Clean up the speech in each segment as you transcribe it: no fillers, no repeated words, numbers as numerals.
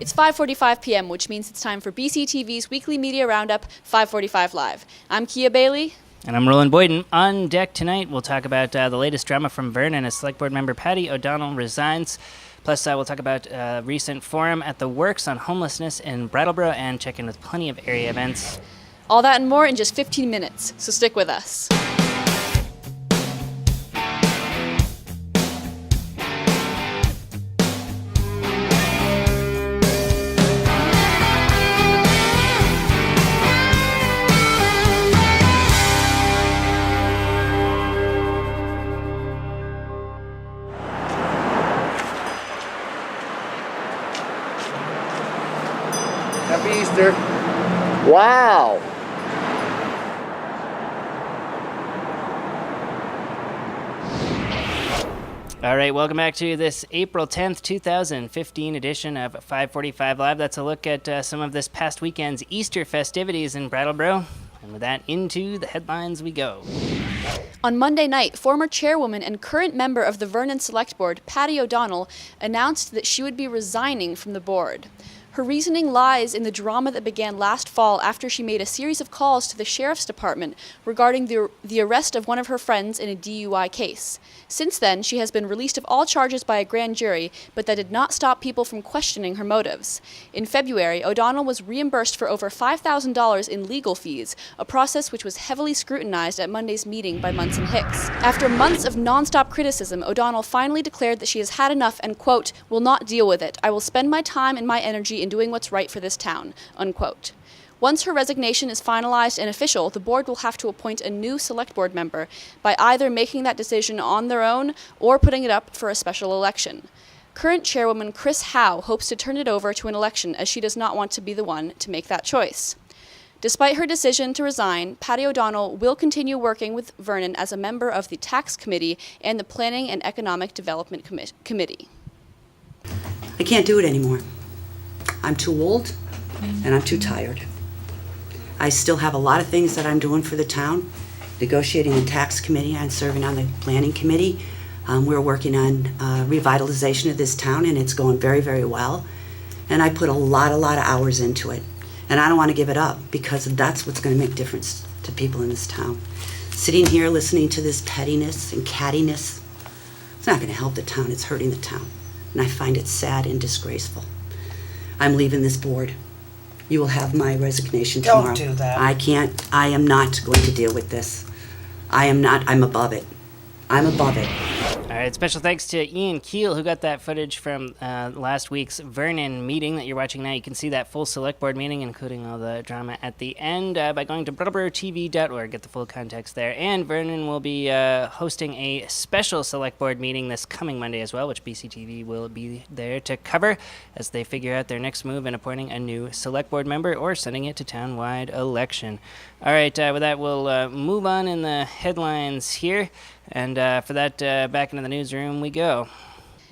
It's 5:45 p.m., which means it's time for BCTV's weekly media roundup, 5:45 Live. I'm Kia Bailey. And I'm Roland Boyden. On deck tonight, we'll talk about the latest drama from Vernon as Select Board member Patty O'Donnell resigns. Plus, we'll talk about a recent forum at the Works on homelessness in Brattleboro and check in with plenty of area events. All that and more in just 15 minutes, so stick with us. Happy Easter. Wow. All right, welcome back to this April 10th, 2015 edition of 545 Live. That's a look at some of this past weekend's Easter festivities in Brattleboro. And with that, into the headlines we go. On Monday night, former chairwoman and current member of the Vernon Selectboard, Patty O'Donnell, announced that she would be resigning from the board. Her reasoning lies in the drama that began last fall after she made a series of calls to the sheriff's department regarding the arrest of one of her friends in a DUI case. Since then, she has been released of all charges by a grand jury, but that did not stop people from questioning her motives. In February, O'Donnell was reimbursed for over $5,000 in legal fees, a process which was heavily scrutinized at Monday's meeting by Munson Hicks. After months of nonstop criticism, O'Donnell finally declared that she has had enough and, quote, will not deal with it. I will spend my time and my energy in doing what's right for this town, unquote. Once her resignation is finalized and official, the board will have to appoint a new select board member by either making that decision on their own or putting it up for a special election. Current chairwoman Chris Howe hopes to turn it over to an election as she does not want to be the one to make that choice. Despite her decision to resign, Patty O'Donnell will continue working with Vernon as a member of the Tax Committee and the Planning and Economic Development Committee. I can't do it anymore. I'm too old and I'm too tired. I still have a lot of things that I'm doing for the town, negotiating the tax committee and serving on the planning committee. We're working on revitalization of this town and it's going very, very well. And I put a lot of hours into it. And I don't want to give it up because that's what's going to make difference to people in this town. Sitting here listening to this pettiness and cattiness, it's not going to help the town, it's hurting the town. And I find it sad and disgraceful. I'm leaving this board. You will have my resignation tomorrow. Don't do that. I am not going to deal with this. I'm above it. I'm above it. All right, special thanks to Ian Keel, who got that footage from last week's Vernon meeting that you're watching now. You can see that full select board meeting, including all the drama at the end, by going to BrattleboroTV.org. Get the full context there. And Vernon will be hosting a special select board meeting this coming Monday as well, which BCTV will be there to cover as they figure out their next move in appointing a new select board member or sending it to townwide election. All right, with that, we'll move on in the headlines here. And for that, back into the newsroom we go.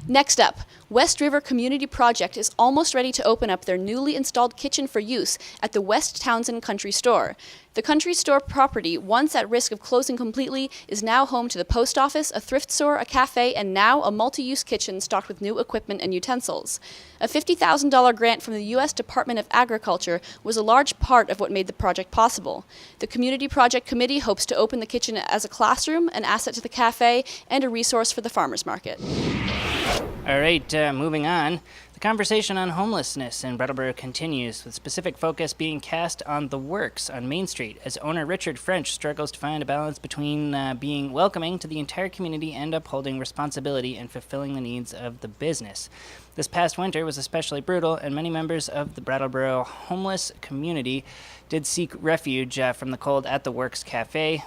Next up, West River Community Project is almost ready to open up their newly installed kitchen for use at the West Townsend Country Store. The country store property, once at risk of closing completely, is now home to the post office, a thrift store, a cafe, and now a multi-use kitchen stocked with new equipment and utensils. A $50,000 grant from the U.S. Department of Agriculture was a large part of what made the project possible. The Community Project Committee hopes to open the kitchen as a classroom, an asset to the cafe, and a resource for the farmers market. All right, moving on. The conversation on homelessness in Brattleboro continues, with specific focus being cast on the Works on Main Street, as owner Richard French struggles to find a balance between being welcoming to the entire community and upholding responsibility and fulfilling the needs of the business. This past winter was especially brutal, and many members of the Brattleboro homeless community did seek refuge from the cold at the Works Cafe,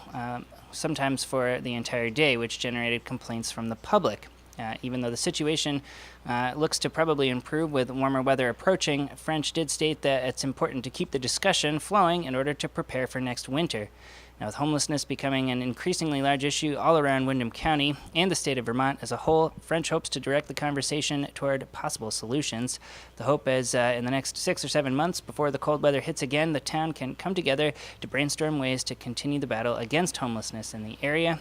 sometimes for the entire day, which generated complaints from the public. Even though the situation looks to probably improve with warmer weather approaching, French did state that it's important to keep the discussion flowing in order to prepare for next winter. Now, with homelessness becoming an increasingly large issue all around Windham County and the state of Vermont as a whole, French hopes to direct the conversation toward possible solutions. The hope is in the next 6 or 7 months before the cold weather hits again, the town can come together to brainstorm ways to continue the battle against homelessness in the area.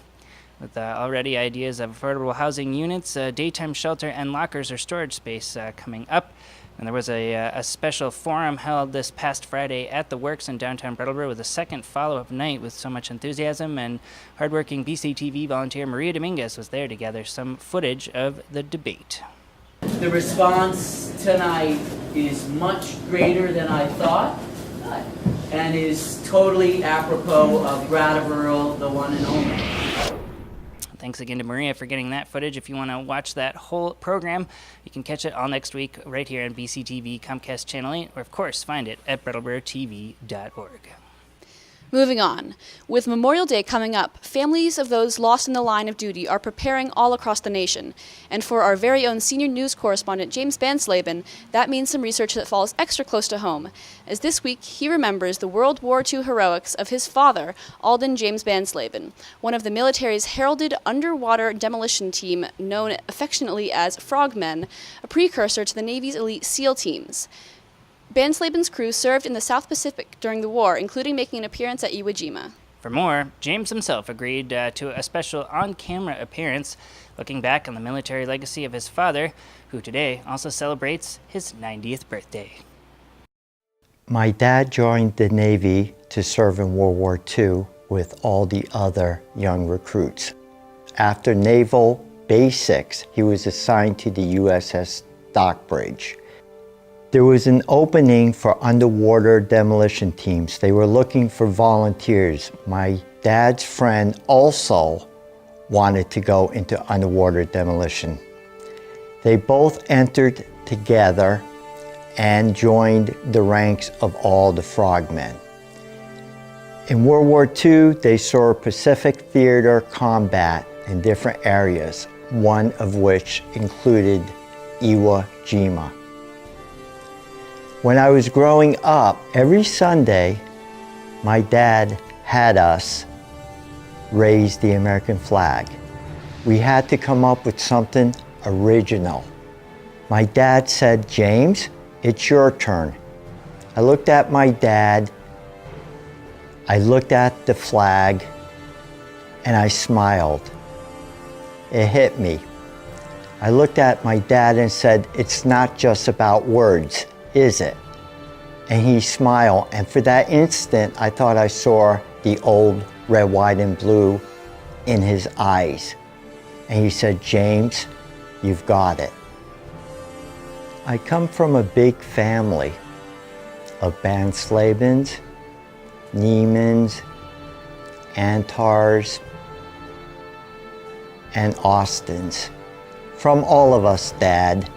With already ideas of affordable housing units, daytime shelter, and lockers or storage space coming up. And there was a special forum held this past Friday at the Works in downtown Brattleboro with a second follow-up night with so much enthusiasm, and hardworking BCTV volunteer Maria Dominguez was there to gather some footage of the debate. The response tonight is much greater than I thought and is totally apropos of Brattleboro, the one and only. Thanks again to Maria for getting that footage. If you want to watch that whole program, you can catch it all next week right here on BCTV Comcast Channel 8, or of course find it at BrattleboroTV.org. Moving on. With Memorial Day coming up, families of those lost in the line of duty are preparing all across the nation. And for our very own senior news correspondent, James Banslaben, that means some research that falls extra close to home, as this week he remembers the World War II heroics of his father, Alden James Banslaben, one of the military's heralded underwater demolition team known affectionately as Frogmen, a precursor to the Navy's elite SEAL teams. Banslaben's crew served in the South Pacific during the war, including making an appearance at Iwo Jima. For more, James himself agreed to a special on-camera appearance looking back on the military legacy of his father, who today also celebrates his 90th birthday. My dad joined the Navy to serve in World War II with all the other young recruits. After Naval Basics, he was assigned to the USS Stockbridge. There was an opening for underwater demolition teams. They were looking for volunteers. My dad's friend also wanted to go into underwater demolition. They both entered together and joined the ranks of all the Frogmen. In World War II, they saw Pacific theater combat in different areas, one of which included Iwo Jima. When I was growing up, every Sunday, my dad had us raise the American flag. We had to come up with something original. My dad said, "James, it's your turn." I looked at my dad, I looked at the flag, and I smiled. It hit me. I looked at my dad and said, "It's not just about words, is it?" And he smiled, and for that instant, I thought I saw the old red, white, and blue in his eyes. And he said, "James, you've got it." I come from a big family of Banslabens, Niemans, Antars, and Austins. From all of us, Dad,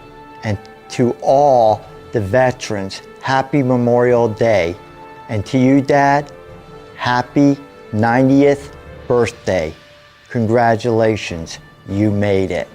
and to all the veterans, happy Memorial Day. And to you, Dad, happy 90th birthday. Congratulations, you made it.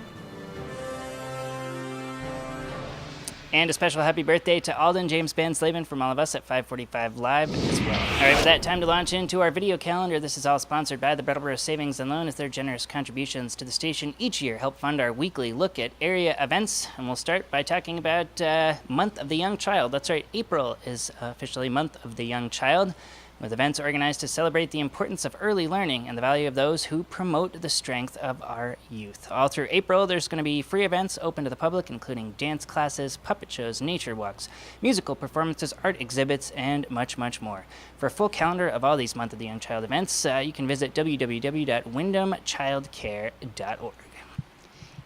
And a special happy birthday to Alden James Banslaben from all of us at 545 Live as well. All right, with that, time to launch into our video calendar. This is all sponsored by the Brattleboro Savings and Loan, as their generous contributions to the station each year help fund our weekly look at area events. And we'll start by talking about Month of the Young Child. That's right, April is officially Month of the Young Child, with events organized to celebrate the importance of early learning and the value of those who promote the strength of our youth. All through April, there's going to be free events open to the public, including dance classes, puppet shows, nature walks, musical performances, art exhibits, and much, much more. For a full calendar of all these Month of the Young Child events, you can visit www.wyndhamchildcare.org.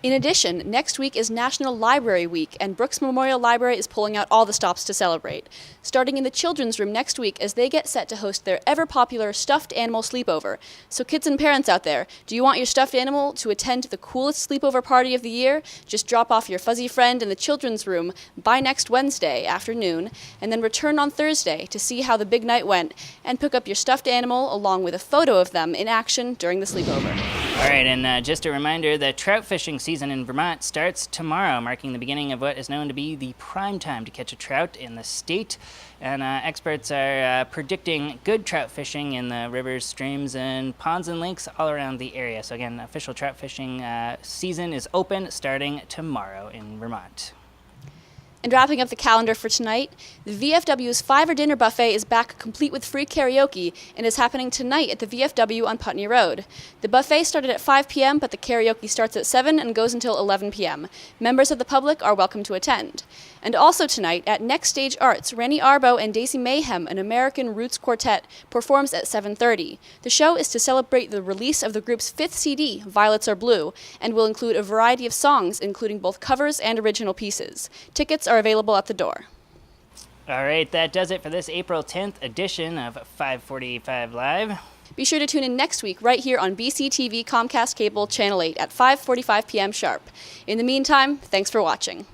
In addition, next week is National Library Week, and Brooks Memorial Library is pulling out all the stops to celebrate. Starting in the children's room next week as they get set to host their ever-popular stuffed animal sleepover. So kids and parents out there, do you want your stuffed animal to attend the coolest sleepover party of the year? Just drop off your fuzzy friend in the children's room by next Wednesday afternoon, and then return on Thursday to see how the big night went, and pick up your stuffed animal along with a photo of them in action during the sleepover. All right, and just a reminder, the trout fishing season in Vermont starts tomorrow, marking the beginning of what is known to be the prime time to catch a trout in the state. And experts are predicting good trout fishing in the rivers, streams, and ponds and lakes all around the area. So again, official trout fishing season is open starting tomorrow in Vermont. And wrapping up the calendar for tonight, the VFW's Fiver Dinner Buffet is back complete with free karaoke and is happening tonight at the VFW on Putney Road. The buffet started at 5 p.m., but the karaoke starts at 7 and goes until 11 p.m. Members of the public are welcome to attend. And also tonight, at Next Stage Arts, Rennie Arbo and Daisy Mayhem, an American Roots quartet, performs at 7:30. The show is to celebrate the release of the group's 5th CD, Violets Are Blue, and will include a variety of songs, including both covers and original pieces. Tickets are available at the door. All right, that does it for this April 10th edition of 545 Live. Be sure to tune in next week right here on BCTV Comcast Cable Channel 8 at 5:45 p.m. sharp. In the meantime, thanks for watching.